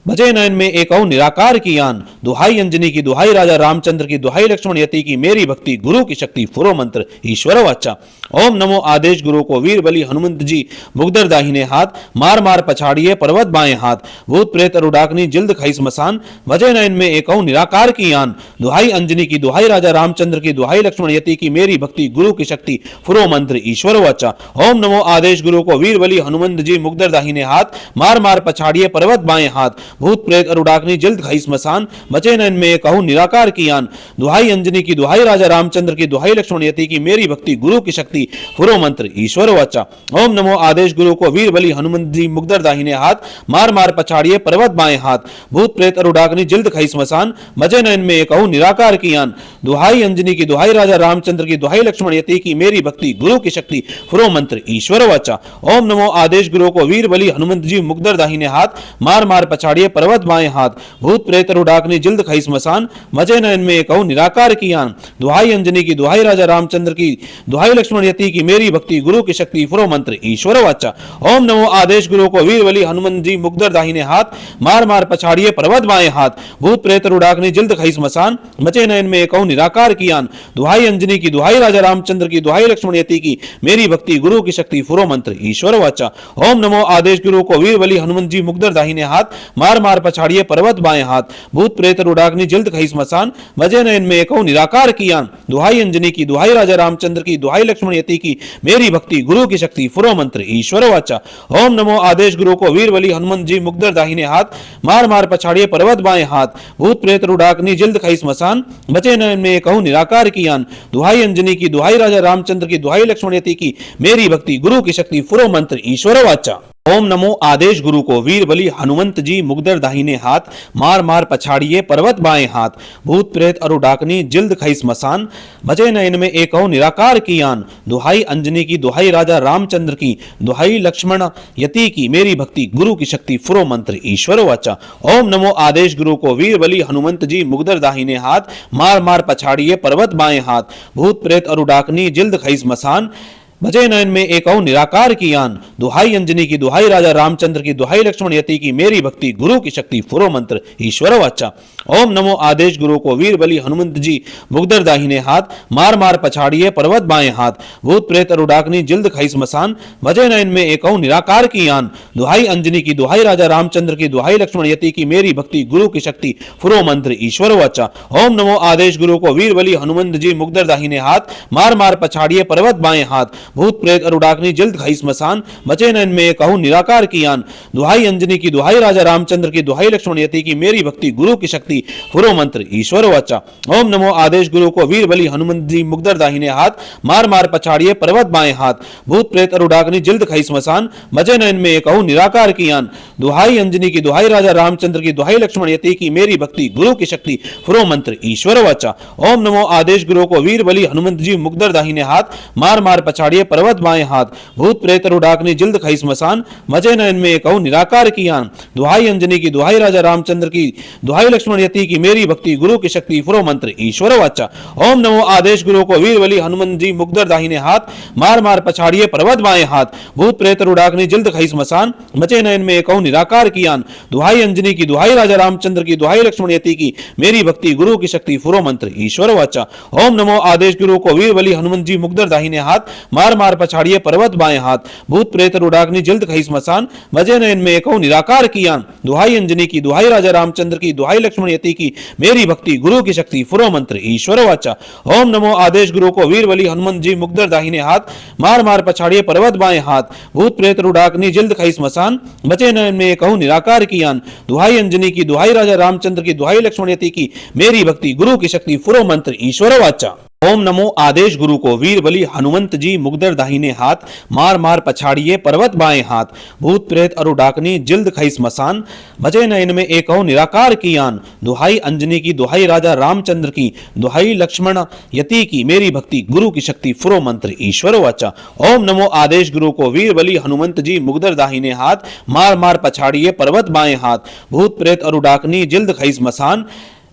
भजे नयन में एक निराकार की आन दुहाई अंजनी की दुहाई राजा रामचंद्र की दुहाई लक्ष्मण यति की मेरी भक्ति गुरु की शक्ति फुरो मंत्र ईश्वर वाचा। ओम नमो आदेश गुरु को वीर बलि हनुमंत जी मुगदर दाहिने हाथ मार मार पछाड़िए पर्वत बाएं हाथ भूत प्रेत अरु डाकनी जिल्द खई स्मशान भजे नयन में एक निराकार की आन दुहाई अंजनी की दुहाई राजा रामचंद्र की दुहाई लक्ष्मण यति की मेरी भक्ति गुरु की शक्ति फुरो मंत्र ईश्वर वाचा। ओम नमो आदेश गुरु को वीर बलि हनुमंत जी मुगदर दाहिने हाथ मार मार पछाड़िए पर्वत बाएं हाथ भूत प्रेत अरु डाकनी जिल्द खई स्मशान बचे नयन में कहूं निराकार की आन दुहाई अंजनी की दुहाई राजा रामचंद्र की दुहाई लक्ष्मण यति की मेरी भक्ति गुरु की शक्ति फुरो मंत्र ईश्वर वाचा। ओम नमो आदेश गुरु को वीर बलि हनुमंत जी मुगदर दाहिने हाथ मार मार पछाड़िए पर्वत बाएं हाथ भूत प्रेत अरु डाकनी जिल्द खई स्मशान बचे नयन में कहूं निराकार की आन दुहाई अंजनी की दुहाई राजा रामचंद्र की दुहाई लक्ष्मण यति की मेरी भक्ति गुरु की शक्ति फुरो मंत्र ईश्वर वाचा। ओम नमो आदेश गुरु को वीर बलि हनुमंत जी मुगदर दाहिने हाथ मार मार पछाड़िए पर्वत बाएं हाथ भूत प्रेत अरु डाकनी जिल्द खई स्मशान मजे नयन में कहूं निराकार की आन दुहाई अंजनी की दुहाई राजा रामचंद्र की दुहाई लक्ष्मण यति की मेरी भक्ति गुरु की शक्ति फुरो मंत्र ईश्वर वाचा। ओम नमो आदेश गुरु को वीर बलि हनुमंत जी मुगदर दाहिने हाथ मार मार पछाड़िए पर्वत बाएं हाथ भूत प्रेत अरु डाकनी जिल्द खई स्मशान मचे नयन में कहूं निराकार की आन दुहाई अंजनी की दुहाई राजा रामचंद्र की दुहाई लक्ष्मण यति की मेरी भक्ति गुरु की शक्ति फुरो मंत्र ईश्वर वाचा। ओम नमो आदेश गुरु को वीर बलि हनुमंत जी मुगदर दाहिने हाथ मार मार पछाड़िए पर्वत बाएं हाथ भूत प्रेत अरु डाकनी जिल्द खई स्मशान मजे नयन में कहूं निराकार की आन दुहाई अंजनी की दुहाई राजा रामचंद्र की दुहाई लक्ष्मण यति की मेरी भक्ति गुरु की शक्ति फुरो मंत्र ईश्वर वाचा। ओम नमो आदेश गुरु को वीर बलि हनुमंत जी मुगदर दाहिने हाथ मार मार पछाड़िए पर्वत बाएं हाथ भूत प्रेत अरु डाकनी जिल्द खई स्मशान बचे नयन में कहूं निराकार की आन दुहाई अंजनी की दुहाई राजा रामचंद्र की दुहाई लक्ष्मण यति की मेरी भक्ति गुरु की शक्ति फुरो मंत्र ईश्वर वाचा। ओम नमो आदेश गुरु को वीर बलि हनुमंत जी मुगदर दाहिने हाथ मार मार पछाड़िए पर्वत बाएं हाथ भूत प्रेत अरु डाकनी जिल्द खई स्मशान बचे नयन में एक निराकार की आन दुहाई अंजनी की दुहाई राजा रामचंद्र की दुहाई लक्ष्मण यति की मेरी भक्ति गुरु की शक्ति फुरो मंत्र ईश्वर वाचा। ओम नमो आदेश गुरु को वीर बलि हनुमंत जी मुगदर दाहिने हाथ मार मार पछाड़िए पर्वत बाएं हाथ भूत प्रेत अरु डाकनी जिल्द खई स्मशान बचे नयन में एक निराकार की आन दुहाई अंजनी की दुहाई राजा रामचंद्र की दुहाई लक्ष्मण यति की मेरी भक्ति गुरु की शक्ति फुरो मंत्र ईश्वर वाचा। ओम नमो आदेश गुरु को वीर बलि हनुमंत जी मुगदर दाहिने हाथ मार मार पछाड़िए पर्वत बाएं हाथ भूत प्रेत अरु डाकनी जिल्द खई स्मशान बचे नयन में एक निराकार की आन दुहाई अंजनी की दुहाई राजा रामचंद्र की दुहाई लक्ष्मण यति की मेरी भक्ति गुरु की शक्ति फुरो मंत्र ईश्वर वाचा। ओम नमो आदेश गुरु को वीर बलि हनुमंत जी मुगदर दाहिने हाथ मार मार पछाड़िए पर्वत बाएं हाथ भूत प्रेत अरु डाकनी जिल्द खई स्मशान बचे नयन में कहूं निराकार की आन दुहाई अंजनी की दुहाई राजा रामचंद्र की दुहाई लक्ष्मण यति की मेरी भक्ति गुरु की शक्ति फुरो मंत्र ईश्वर वाचा। ओम नमो आदेश गुरु को वीर बलि हनुमंत जी मुगदर दाहिने हाथ मार मार पछाड़िए पर्वत बाएं हाथ भूत प्रेत अरु डाकनी जिल्द खई स्मशान बचे नयन में कहूं निराकार की आन दुहाई अंजनी की दुहाई राजा रामचंद्र की दुहाई लक्ष्मण यति की मेरी भक्ति गुरु की शक्ति फुरो मंत्र ईश्वर वाचा। ओम नमो आदेश गुरु को वीर बलि हनुमंत जी मुगदर दाहिने हाथ मार मार पछाड़िए पर्वत बाएं हाथ भूत प्रेत अरु डाकनी जिल्द खई स्मशान मचे नयन में कहूं निराकार की आन दुहाई अंजनी की दुहाई राजा रामचंद्र की दुहाई लक्ष्मण यति की मेरी भक्ति गुरु की शक्ति फुरो मंत्र ईश्वर वाचा। ओम नमो आदेश गुरु को वीर बलि हनुमंत जी मुगदर दाहिने हाथ मार मार पछाड़िए पर्वत बाएं हाथ भूत प्रेत अरु डाकनी जिल्द खई स्मशान मचे नयन में कहूं निराकार की आन दुहाई अंजनी की दुहाई राजा रामचंद्र की दुहाई लक्ष्मण यति की मेरी भक्ति गुरु की शक्ति फुरो मंत्र ईश्वर वाचा। ओम नमो आदेश गुरु को वीर बलि हनुमंत जी मुगदर दाहिने हाथ मार मार पछाड़िए पर्वत बाएं हाथ भूत प्रेत अरु डाकनी जिल्द खई स्मशान मजे नयन में कहूं निराकार की आन दुहाई अंजनी की दुहाई राजा रामचंद्र की दुहाई लक्ष्मण यति की मेरी भक्ति गुरु की शक्ति फुरो मंत्र ईश्वर वाचा। ओम नमो आदेश गुरु को वीर बलि हनुमंत जी मुगदर दाहिने हाथ मार मार पछाड़िए पर्वत बाएं हाथ भूत प्रेत अरु डाकनी जिल्द खई स्मशान बचे नयन में कहूं निराकार की आन दुहाई अंजनी की दुहाई राजा रामचंद्र की दुहाई लक्ष्मण यति की मेरी भक्ति गुरु की शक्ति फुरो मंत्र ईश्वर वाचा। ओम नमो आदेश गुरु को। वीर बलि हनुमंत जी मुगदर दाहिने हाथ, मार मार पछाड़िए पर्वत बाएं हाथ, भूत प्रेत अरु डाकनी जिल्द खई स्मशान, बचे नयन में एकहु निराकार की आन, दुहाई अंजनी की, दुहाई राजा रामचंद्र की, दुहाई लक्ष्मण यति की, मेरी भक्ति गुरु की शक्ति फुरो मंत्र ईश्वर वाचा। ओम नमो आदेश गुरु को। वीर बलि हनुमंत जी मुगदर दाहिने हाथ, मार मार पछाड़िए पर्वत बाएं हाथ, भूत प्रेत अरु डाकनी जिल्द खई स्मशान,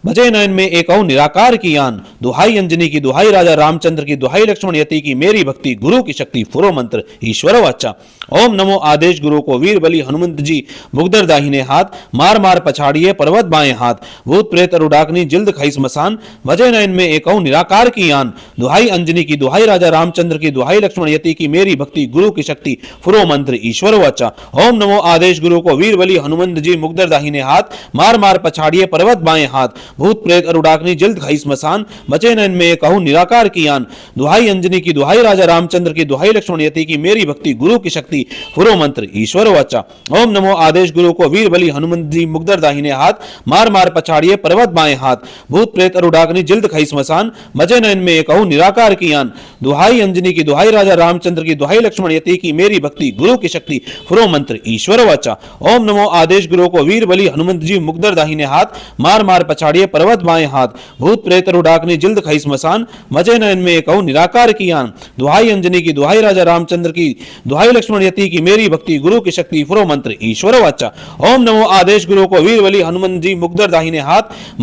बजे नयन में एकहु निराकार की आन, दुहाई अंजनी की, दुहाई राजा रामचंद्र की, दुहाई लक्ष्मण यति की, मेरी भक्ति गुरु की शक्ति फुरो मंत्र ईश्वर वाचा। ओम नमो आदेश गुरु को। वीर बलि हनुमंत जी मुगदर दाहिने हाथ, मार मार पछाड़िए पर्वत बाएं हाथ, भूत प्रेत अरु डाकनी जिल्द खई स्मशान, बजे नयन में एकहु निराकार की आन, दुहाई अंजनी की, दुहाई राजा रामचंद्र की, दुहाई लक्ष्मण यति की, मेरी भक्ति गुरु की शक्ति फुरो मंत्र ईश्वर वाचा। ओम नमो आदेश गुरु को। वीर बलि हनुमंत जी मुगदर दाहिने हाथ, मार मार पछाड़िए पर्वत बाएं हाथ, भूत प्रेत अरु डाकनी जिल्द खई स्मशान, बचे नयन में एकहु निराकार की आन, दुहाई अंजनी की, दुहाई राजा रामचंद्र की, दुहाई लक्ष्मण यति की, मेरी भक्ति गुरु की शक्ति फुरो मंत्र ईश्वर वाचा। ओम नमो आदेश गुरु को। वीर बलि हनुमंत जी मुगदर दाहिने हाथ, मार मार पछाड़िए पर्वत बाएं हाथ, भूत प्रेत अरु डाकनी जिल्द खई स्मशान, बचे नयन में एकहु निराकार की आन, दुहाई अंजनी की, दुहाई राजा रामचंद्र की, दुहाई लक्ष्मण यति की, मेरी भक्ति गुरु की शक्ति फुरो मंत्र ईश्वर वाचा। ओम नमो आदेश गुरु को। वीर बलि हनुमंत जी मुगदर दाहिने हाथ, मार मार पछाड़िए पर्वत बाएं हाथ, भूत प्रेत अरु डाकनी जिल्द खई स्मशान, बचे नयन में एकहु निराकार की आन, दुहाई अंजनी की, दुहाई राजा रामचंद्र की, दुहाई लक्ष्मण यति की, मेरी भक्ति गुरु की शक्ति फुरो मंत्र ईश्वर वाचा। ओम नमो आदेश गुरु को। वीर बलि हनुमंत जी मुगदर दाहिने हाथ,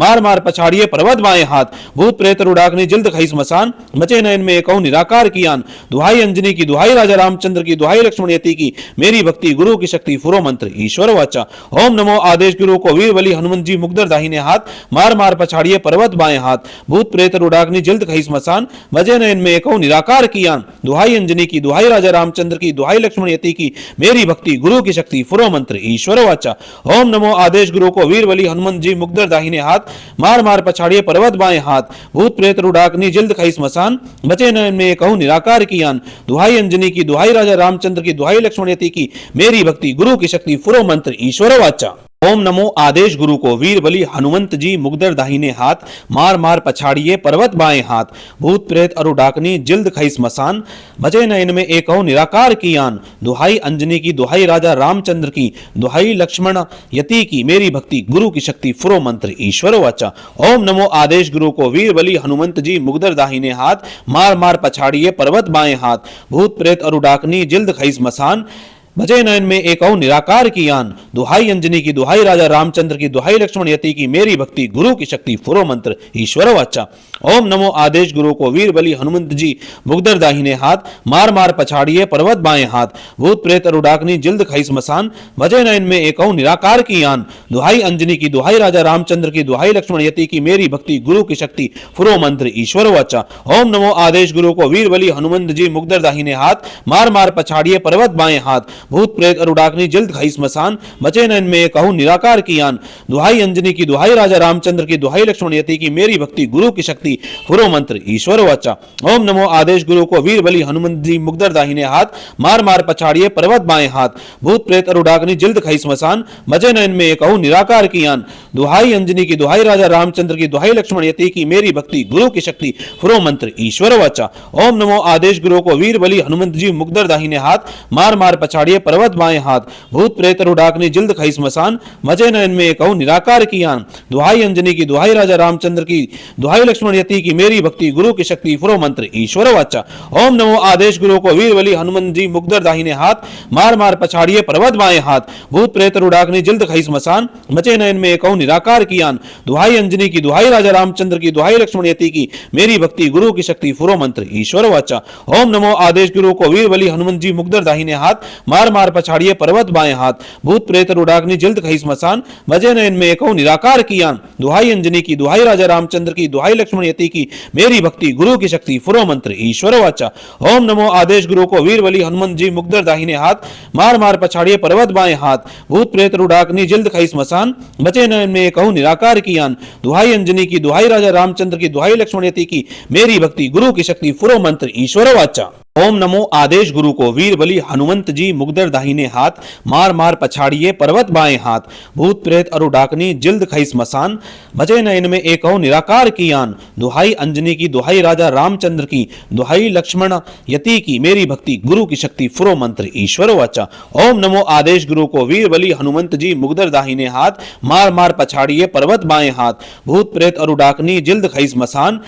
मार मार पछाड़िए पर्वत बाएं हाथ, भूत प्रेत अरु डाकनी जिल्द खई स्मशान, बचे नयन में एकहु निराकार की आन, दुहाई अंजनी की, दुहाई राजा रामचंद्र की, दुहाई लक्ष्मण यति की, मेरी भक्ति गुरु की शक्ति फुरो मंत्र ईश्वर वाचा। ओम नमो आदेश गुरु को। वीर बलि हनुमंत जी मुगदर दाहिने हाथ, मार मार पछाड़िए पर्वत बाएं हाथ, भूत प्रेत अरु डाकनी जिल्द खई स्मशान, बजे नयन में एकहु निराकार की आन, दुहाई अंजनी की, दुहाई राजा रामचंद्र की, दुहाई लक्ष्मण यति की, मेरी भक्ति गुरु की शक्ति फुरो मंत्र ईश्वर वाचा। ओम नमो आदेश गुरु को। वीर बलि हनुमंत जी मुगदर दाहिने हाथ, मार मार पछाड़िए पर्वत बाएं हाथ, भूत प्रेत अरु डाकनी जिल्द खई स्मशान, बचे नयन में एकहु निराकार की आन, दुहाई अंजनी की, दुहाई राजा रामचंद्र की, दुहाई लक्ष्मण यति की, मेरी भक्ति गुरु की शक्ति फुरो मंत्र ईश्वर वाचा। ओम नमो आदेश गुरु को। वीर बलि हनुमंत जी मुगदर दाहिने हाथ, मार मार पछाड़िए पर्वत बाएं हाथ, भूत प्रेत अरु डाकनी जिल्द खई स्मशान, बचे नयन में एकहु निराकार की आन, दुहाई अंजनी की, दुहाई राजा रामचंद्र की, दुहाई लक्ष्मण यति की, मेरी भक्ति गुरु की शक्ति फुरो मंत्र ईश्वर वाचा। ओम नमो आदेश गुरु को। वीर बलि हनुमंत जी मुगदर दाहिने हाथ, मार मार पछाड़िए पर्वत बाएं हाथ, भूत प्रेत अरु डाकनी जिल्द खई स्मशान, बचे नयन में एकहु निराकार की आन, दुहाई अंजनी की, दुहाई राजा रामचंद्र की, दुहाई लक्ष्मण यति की, मेरी भक्ति गुरु की शक्ति फुरो मंत्र ईश्वर वाचा। ओम नमो आदेश गुरु को। वीर बलि हनुमंत जी मुगदर दाहिने हाथ, मार मार पछाड़िए पर्वत बाएं हाथ, भूत प्रेत अरु डाकनी जिल्द खई स्मशान, बचे नयन में एकहु निराकार की आन, दुहाई अंजनी की, दुहाई राजा रामचंद्र की, दुहाई लक्ष्मण यति की, मेरी भक्ति गुरु की शक्ति फुरो मंत्र ईश्वर वाचा। ओम नमो आदेश गुरु को। वीर बलि हनुमंत जी मुगदर दाहिने हाथ, मार मार पछाड़िए पर्वत बाएं हाथ, भूत प्रेत अरु डाकनी जिल्द खई स्मशान, बचे नयन में एकहु निराकार की आन, दुहाई अंजनी की, दुहाई राजा रामचंद्र की, दुहाई लक्ष्मण यति की, मेरी भक्ति गुरु की शक्ति फुरो मंत्र ईश्वर वाचा। ओम नमो आदेश गुरु को। वीर बलि हनुमंत जी मुगदर दाहिने हाथ, मार मार पछाड़िए पर्वत बाएं हाथ, भूत प्रेत अरु डाकनी जिल्द खई स्मशान, बचे नयन में एकहु निराकार की आन, दुहाई अंजनी की, दुहाई राजा रामचंद्र की, दुहाई लक्ष्मण यति की, मेरी भक्ति गुरु की शक्ति फुरो मंत्र ईश्वर वाचा। ओम नमो आदेश गुरु को। वीर बलि हनुमंत जी मुगदर दाहिने हाथ, मार मार पछाड़िए पर्वत बाएं हाथ, भूत प्रेत अरु डाकनी जिल्द खई स्मशान, बचे नयन में एकहु निराकार की आन, दुहाई अंजनी की, दुहाई राजा रामचंद्र की, दुहाई लक्ष्मण यति की, मेरी भक्ति गुरु की शक्ति फुरो मंत्र ईश्वर वाचा। ओम नमो आदेश गुरु को। वीर बलि हनुमंत जी मुगदर दाहिने हाथ, मार मार पछाड़िए पर्वत बाएं हाथ, भूत प्रेत अरु डाकनी जिल्द खई स्मशान, बचे नयन में एकहु निराकार की आन, दुहाई अंजनी की, दुहाई राजा रामचंद्र की, दुहाई लक्ष्मण यति की, मेरी भक्ति गुरु की शक्ति फुरो मंत्र ईश्वर वाचा। ओम नमो आदेश गुरु को। वीर बलि हनुमंत जी मुगदर दाहिने हाथ, मार मार पछाड़िए पर्वत बाएं हाथ, भूत प्रेत अरु डाकनी जिल्द खई स्मशान, बचे नयन में एकहु निराकार की आन, दुहाई अंजनी की, दुहाई राजा रामचंद्र की, दुहाई लक्ष्मण यति की, मेरी भक्ति गुरु की शक्ति फुरो मंत्र ईश्वर वाचा। ओम नमो आदेश गुरु को। वीर बलि हनुमंत जी मुगदर दाहिने हाथ, मार मार पछाड़िए पर्वत बाएं हाथ, भूत प्रेत अरु डाकनी जिल्द खई स्मशान, बचे नयन में एकहु निराकार की आन, दुहाई अंजनी की, दुहाई राजा रामचंद्र की, दुहाई लक्ष्मण यति की, मेरी भक्ति गुरु की शक्ति फुरो मंत्र ईश्वर वाचा। ओम नमो आदेश गुरु को वीर बलि हनुमंत जी मुगदर दाहिने हाथ मार मार पछाड़िए पर्वत बाएं हाथ भूत प्रेत अरु डाकनी जिल्द खई स्मशान बचे नयन में एक निराकार की आन दुहाई अंजनी की दुहाई राजा रामचंद्र की दुहाई लक्ष्मण यति की मेरी भक्ति गुरु की शक्ति फुरो मंत्र ईश्वर वाचा। ओम नमो आदेश गुरु को वीर बलि हनुमंत जी मुगदर दाहिने हाथ मार मार पछाड़िए पर्वत बाएं हाथ भूत प्रेत अरु डाकनी जिल्द खई स्मशान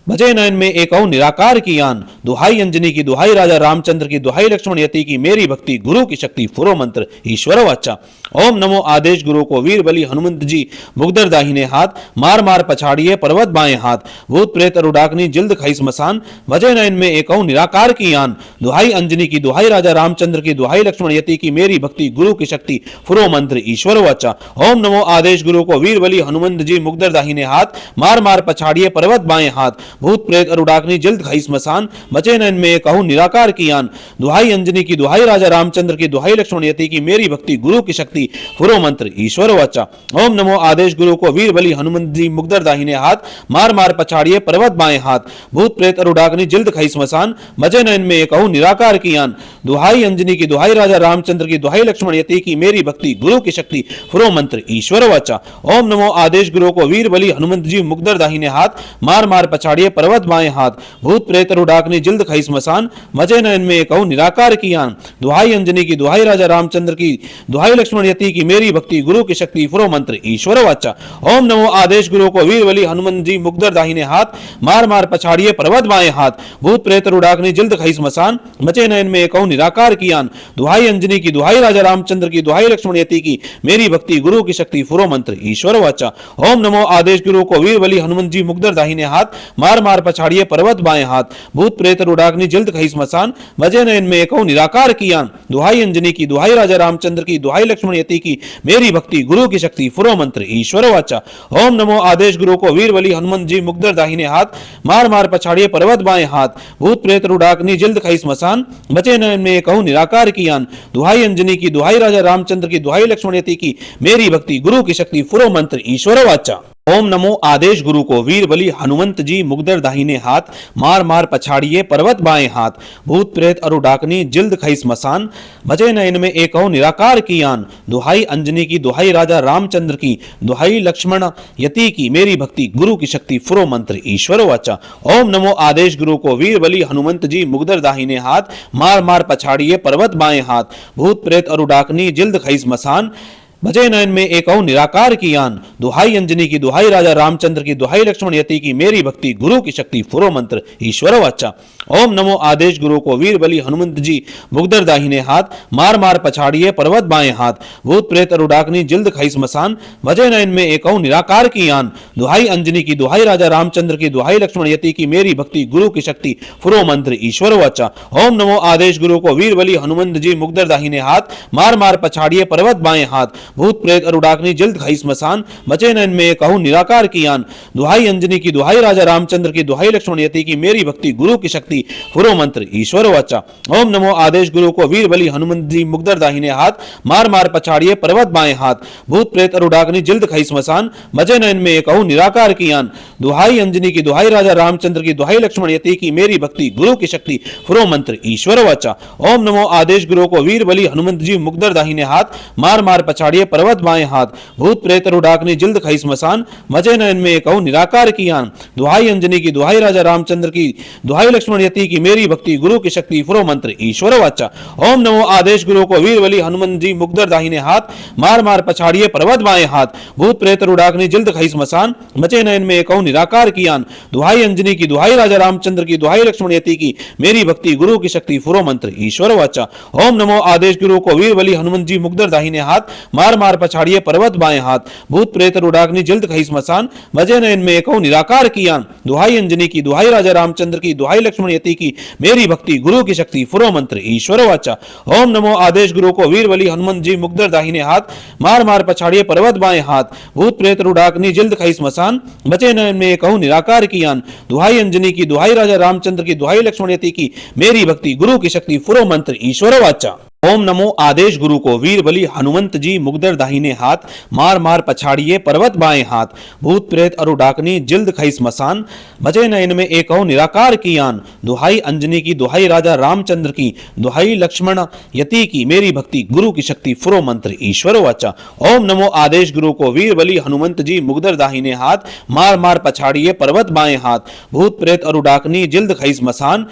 बचे नयन में एक निराकार की आन दुहाई अंजनी की दुहाई राजा रामचंद्र की दुहाई लक्ष्मण यति की मेरी भक्ति गुरु की शक्ति फुरो मंत्र ईश्वर वाचा। ओम नमो आदेश गुरु को वीर बलि हनुमंत जी मुगदर दाहिने हाथ मार मार पछाड़िए पर्वत बाएं हाथ भूत प्रेत अरुडाकनी जिल्द खई स्मशान बचे नयन में एक निराकार की आन दुहाई अंजनी की दुहाई राजा रामचंद्र की दुहाई लक्ष्मण यति की मेरी भक्ति गुरु की शक्ति फुरो मंत्र ईश्वर वाचा। ओम नमो आदेश गुरु को वीर बलि हनुमंत जी मुगदर दाहिने हाथ मार मार पछाड़िए पर्वत बाएं हाथ भूत प्रेत अरुडाकनी जिल्द खई स्मशान बचे नयन में एक निराकार की आन दुहाई अंजनी की दुहाई राजा रामचंद्र की दुहाई लक्ष्मण यति की मेरी भक्ति गुरु की शक्ति फुरो मंत्र ईश्वर वाचा। ओम नमो आदेश गुरु को वीर बलि हनुमंत जी मुगदर दाहिने हाथ मार मार पछाड़िए पर्वत बाएं हाथ भूत प्रेत अरुडाकनी जिल्द खई स्मशान बचे नयन में एक निराकार की आन दुहाई अंजनी की दुहाई राजा रामचंद्र की दुहाई लक्ष्मण यति की मेरी भक्ति गुरु की शक्ति फुरो मंत्र ईश्वर वाचा। ओम नमो आदेश गुरु को वीर बलि हनुमंत जी मुगदर दाहिने हाथ मार मार पछाड़िए पर्वत बाएं हाथ भूत प्रेत अरुडाकनी जिल्द खई स्मशान बचे नयन में एक निराकार की आन दुहाई अंजनी की दुहाई राजा रामचंद्र की दुहाई लक्ष्मण यति की मेरी भक्ति गुरु की शक्ति फुरो मंत्र ईश्वर वाचा। ओम नमो आदेश गुरु को वीर बलि हनुमंत जी मुगदर दाहिने हाथ मार मार पछाड़िए पर्वत बाएं हाथ भूत प्रेत अरुडाकनी जिल्द खई स्मशान बचे नयन में एक निराकार की आन दुहाई अंजनी की दुहाई राजा रामचंद्र की दुहाई लक्ष्मण यति की मेरी भक्ति गुरु की शक्ति फुरो मंत्र ईश्वर वाचा। ओम नमो आदेश गुरु को वीर बलि हनुमंत जी मुगदर दाहिने हाथ मार मार पछाड़िए पर्वत बाएं हाथ भूत प्रेत अरुडाकनी जिल्द खई स्मशान बचे नयन में एक निराकार की आन दुहाई अंजनी की दुहाई राजा रामचंद्र की दुहाई लक्ष्मण यति की मेरी भक्ति गुरु की शक्ति फुरो मंत्र ईश्वर वाचा। ओम नमो आदेश गुरु को वीर बलि हनुमंत जी मुगदर दाहिने हाथ मार मार पछाड़िए पर्वत बाएं हाथ भूत प्रेत अरुडाकनी जिल्द खई स्मशान बचे नयन में एक निराकार की आन दुहाई अंजनी की दुहाई राजा रामचंद्र की दुहाई लक्ष्मण यति की मेरी भक्ति गुरु की शक्ति फुरो मंत्र ईश्वर वाचा। ओम नमो आदेश गुरु को वीर बलि हनुमंत जी मुगदर दाहिने हाथ मार मार पछाड़िए पर्वत बाएं हाथ भूत प्रेत अरुडाकनी जिल्द खई स्मशान बचे नयन में एक निराकार की आन दुहाई अंजनी की दुहाई राजा रामचंद्र की दुहाई लक्ष्मण यति की मेरी भक्ति गुरु की शक्ति फुरो मंत्र ईश्वर वाचा। ओम नमो आदेश गुरु को वीर बलि हनुमंत जी मुगदर दाहिने हाथ मार मार पछाड़िए पर्वत बाएं हाथ भूत प्रेत अरुडाकनी जिल्द खई स्मशान बचे नयन में एक निराकार की आन दुहाई अंजनी की दुहाई राजा रामचंद्र की दुहाई लक्ष्मण यति की मेरी भक्ति गुरु की शक्ति फुरो मंत्र ईश्वर वाचा। ओम नमो आदेश गुरु को वीर बलि हनुमंत जी मुगदर दाहिने हाथ मार मार पछाड़िए पर्वत बाएं हाथ भूत प्रेत अरुडाकनी जिल्द खई स्मशान बचे नयन में एक निराकार की आन दुहाई अंजनी की दुहाई राजा रामचंद्र की दुहाई लक्ष्मण यति की मेरी भक्ति गुरु की शक्ति फुरो मंत्र ईश्वर वाचा। ओम नमो आदेश गुरु को वीर बलि हनुमंत जी मुगदर दाहिने हाथ मार मार पछाड़िए पर्वत बाएं हाथ भूत प्रेत अरुडाकनी जिल्द खई स्मशान बचे नयन में एक निराकार की आन दुहाई अंजनी की दुहाई राजा रामचंद्र की दुहाई लक्ष्मण यति की मेरी भक्ति गुरु की शक्ति फुरो मंत्र ईश्वर वाचा। ओम नमो आदेश गुरु को वीर बलि हनुमंत जी मुगदर दाहिने हाथ मार मार पछाड़िए पर्वत बाएं हाथ भूत प्रेत अरुडाकनी जिल्द खई स्मशान बचे नयन में एक निराकार की आन दुहाई अंजनी की दुहाई राजा रामचंद्र की दुहाई लक्ष्मण यति की मेरी भक्ति गुरु की शक्ति फुरो मंत्र ईश्वर वाचा। ओम नमो आदेश गुरु को वीर बलि हनुमंत जी मुगदर दाहिने हाथ मार मार पछाड़िए पर्वत बाएं हाथ भूत प्रेत अरुडाकनी जिल्द खई स्मशान बचे नयन में एक निराकार की आन दुहाई अंजनी की दुहाई राजा रामचंद्र की दुहाई लक्ष्मण यति की मेरी भक्ति गुरु की शक्ति फुरो मंत्र ईश्वर वाचा। ओम नमो आदेश गुरु को वीर बलि हनुमंत जी मुगदर दाहिने हाथ मार मार पछाड़िए पर्वत बाएं हाथ भूत प्रेत अरुडाकनी जिल्द खई स्मशान बचे नयन में एक निराकार की आन दुहाई अंजनी की दुहाई राजा रामचंद्र की दुहाई लक्ष्मण यति की मेरी भक्ति गुरु की शक्ति फुरो मंत्र ईश्वर वाचा। ओम नमो आदेश गुरु को वीर बलि हनुमंत जी मुगदर दाहिने हाथ मार मार पछाड़िए पर्वत बाएं हाथ भूत प्रेत अरुडाकनी जिल्द खई स्मशान बचे नयन में एक निराकार की आन दुहाई अंजनी की दुहाई राजा रामचंद्र की दुहाई लक्ष्मण यति की मेरी भक्ति गुरु की शक्ति फुरो मंत्र ईश्वर वाचा। ओम नमो आदेश गुरु को वीर बलि हनुमंत जी मुगदर दाहिने हाथ मार मार पछाड़िए पर्वत बाएं हाथ भूत प्रेत अरुडाकनी जिल्द खई स्मशान बचे नयन में एक निराकार की आन दुहाई अंजनी की दुहाई राजा रामचंद्र की दुहाई लक्ष्मण यति की मेरी भक्ति गुरु की शक्ति फुरो मंत्र ईश्वर वाचा। ओम नमो आदेश गुरु को, वीर बलि हनुमंत जी मुगदर दाहिने हाथ, मार मार पछाड़िए पर्वत बाएं हाथ, भूत प्रेत अरु डाकनी जिल्द खई स्मशान, बचे नयन में एक हो निराकार की आन, दुहाई अंजनी की, दुहाई राजा रामचंद्र की, दुहाई लक्ष्मण यति की, मेरी भक्ति गुरु की शक्ति फुरो मंत्र ईश्वर वाचा। ओम नमो आदेश गुरु को, वीर बलि हनुमंत जी मुगदर दाहिने हाथ, मार मार पछाड़िए पर्वत बाएं हाथ, भूत प्रेत अरु डाकनी जिल्द खई स्मशान,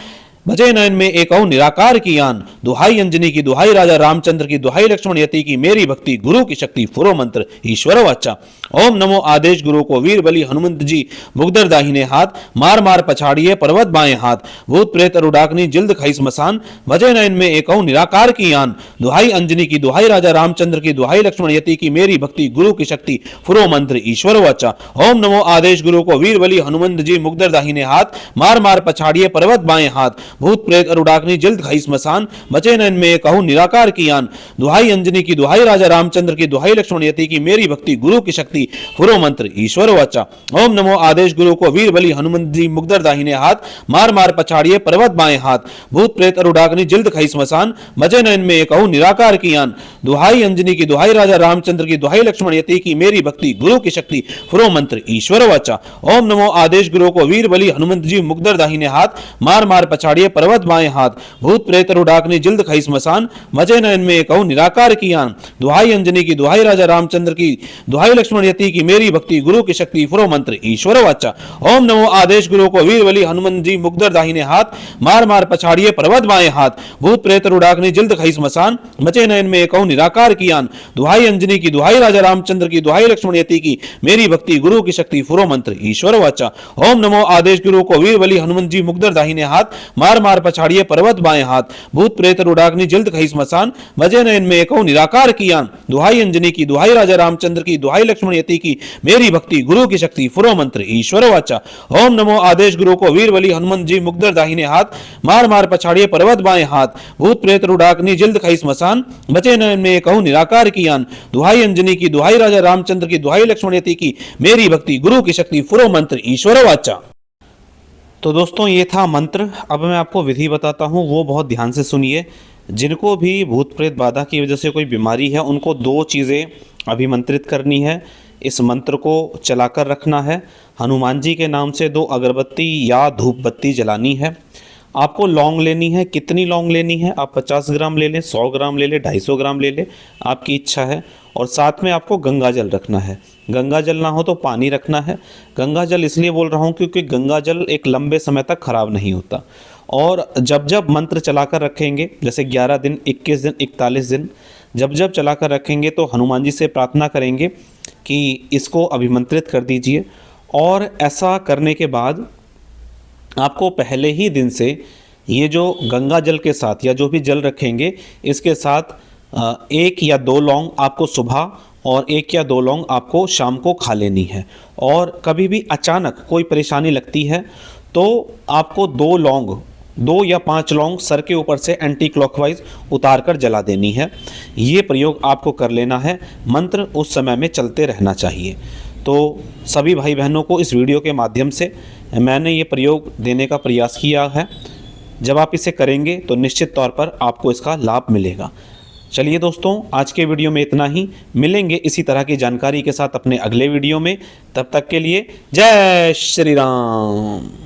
बजे नयन में एक निराकार की आन, दुहाई अंजनी की, दुहाई राजा रामचंद्र की, दुहाई लक्ष्मण यति की, मेरी भक्ति गुरु की शक्ति फुरो मंत्र ईश्वर वाचा। ओम नमो आदेश गुरु को, वीर बलि हनुमंत जी मुगदर दाहिने हाथ, मार मार पछाड़िए पर्वत बाएं हाथ, भूत प्रेत अरु डाकनी जिल्द खई स्मशान, बजे नयन में एक निराकार की आन, दुहाई अंजनी की, दुहाई राजा रामचंद्र की, दुहाई लक्ष्मण यति की, मेरी भक्ति गुरु की शक्ति फुरो मंत्र ईश्वर वाचा। ओम नमो आदेश गुरु को, वीर बलि हनुमंत जी मुगदर दाहिने हाथ, मार मार पछाड़िए पर्वत बाएं हाथ, भूत प्रेत अरु डाकनी जिल्द खई स्मशान, बचे नयन में कहूं निराकार की आन, दुहाई अंजनी की, दुहाई राजा रामचंद्र की, दुहाई लक्ष्मण यति की, मेरी भक्ति गुरु की शक्ति फुरो मंत्र ईश्वर वाचा। ओम नमो आदेश गुरु को, वीर बलि हनुमंत जी मुगदर दाहिने हाथ, मार मार पछाड़िए पर्वत बाएं हाथ, भूत प्रेत अरु डाकनी जिल्द खई स्मशान, बचे नयन में कहूं निराकार की आन, दुहाई अंजनी की, दुहाई राजा रामचंद्र की, दुहाई लक्ष्मण यति की, मेरी भक्ति गुरु की शक्ति फुरो मंत्र ईश्वर वाचा। ओम नमो आदेश गुरु को, वीर बलि हनुमंत जी मुगदर दाहिने हाथ, मार मार पछाड़िए पर्वत बाएं हाथ, भूत प्रेत अरु डाकनी जिल्द खई स्मशान, बचे नयन में कहूं निराकार की आन, दुहाई अंजनी की, दुहाई राजा रामचंद्र की, दुहाई लक्ष्मण यति की, मेरी भक्ति गुरु की शक्ति फुरो मंत्र ईश्वर वाचा। ओम नमो आदेश गुरु को, वीर बलि हनुमंत जी मुगदर दाहिने हाथ, मार मार पछाड़िए पर्वत बाएं हाथ, भूत प्रेत अरु डाकनी जिल्द खई स्मशान, बचे नयन में कहूं निराकार की आन, दुहाई अंजनी की, दुहाई राजा रामचंद्र की, दुहाई लक्ष्मण यति की, मेरी भक्ति गुरु की शक्ति फुरो मंत्र ईश्वर वाचा। ओम नमो आदेश गुरु को, वीर बलि हनुमंत जी मुगदर दाहिने हाथ, मार मार पछाड़िए पर्वत बाएं हाथ, भूत प्रेत अरु डाकनी जिल्द खई स्मशान, बजे नयन में कहूं निराकार की आन, दुहाई अंजनी की, दुहाई राजा रामचंद्र की, दुहाई लक्ष्मण यति की, मेरी भक्ति गुरु की शक्ति फुरो मंत्र ईश्वर वाचा। ओम नमो आदेश गुरु को, वीर बलि हनुमंत जी मुगदर दाहिने हाथ, मार मार पछाड़िए पर्वत बाएं हाथ, भूत प्रेत अरु डाकनी जिल्द खई स्मशान, बचे नयन में कहूं निराकार की आन, दुहाई अंजनी की, दुहाई राजा रामचंद्र की, दुहाई लक्ष्मण यति की, मेरी भक्ति गुरु की शक्ति फुरो मंत्र ईश्वर वाचा। तो दोस्तों ये था मंत्र। अब मैं आपको विधि बताता हूँ, वो बहुत ध्यान से सुनिए। जिनको भी भूत प्रेत बाधा की वजह से कोई बीमारी है, उनको दो चीज़ें अभिमंत्रित करनी है। इस मंत्र को चलाकर रखना है। हनुमान जी के नाम से 2 अगरबत्ती या धूप बत्ती जलानी है। आपको लौंग लेनी है। कितनी लौंग लेनी है? आप 50 ग्राम ले लें, 100 ग्राम ले लें, 250 ग्राम ले लें, आपकी इच्छा है। और साथ में आपको गंगा जल रखना है। गंगा जल ना हो तो पानी रखना है। गंगा जल इसलिए बोल रहा हूँ क्योंकि गंगा जल एक लंबे समय तक खराब नहीं होता। और जब जब मंत्र चलाकर रखेंगे, जैसे 11 दिन, 21 दिन, 41 दिन, जब जब चलाकर रखेंगे तो हनुमान जी से प्रार्थना करेंगे कि इसको अभिमंत्रित कर दीजिए। और ऐसा करने के बाद आपको पहले ही दिन से ये जो गंगा जल के साथ या जो भी जल रखेंगे, इसके साथ 1 या 2 लौंग आपको सुबह और 1 या 2 लौंग आपको शाम को खा लेनी है। और कभी भी अचानक कोई परेशानी लगती है तो आपको 2 लौंग, 2 या 5 लौंग सर के ऊपर से एंटी क्लॉकवाइज उतार कर जला देनी है। ये प्रयोग आपको कर लेना है। मंत्र उस समय में चलते रहना चाहिए। तो सभी भाई बहनों को इस वीडियो के माध्यम से मैंने ये प्रयोग देने का प्रयास किया है। जब आप इसे करेंगे तो निश्चित तौर पर आपको इसका लाभ मिलेगा। चलिए दोस्तों, आज के वीडियो में इतना ही। मिलेंगे इसी तरह की जानकारी के साथ अपने अगले वीडियो में। तब तक के लिए जय श्री राम।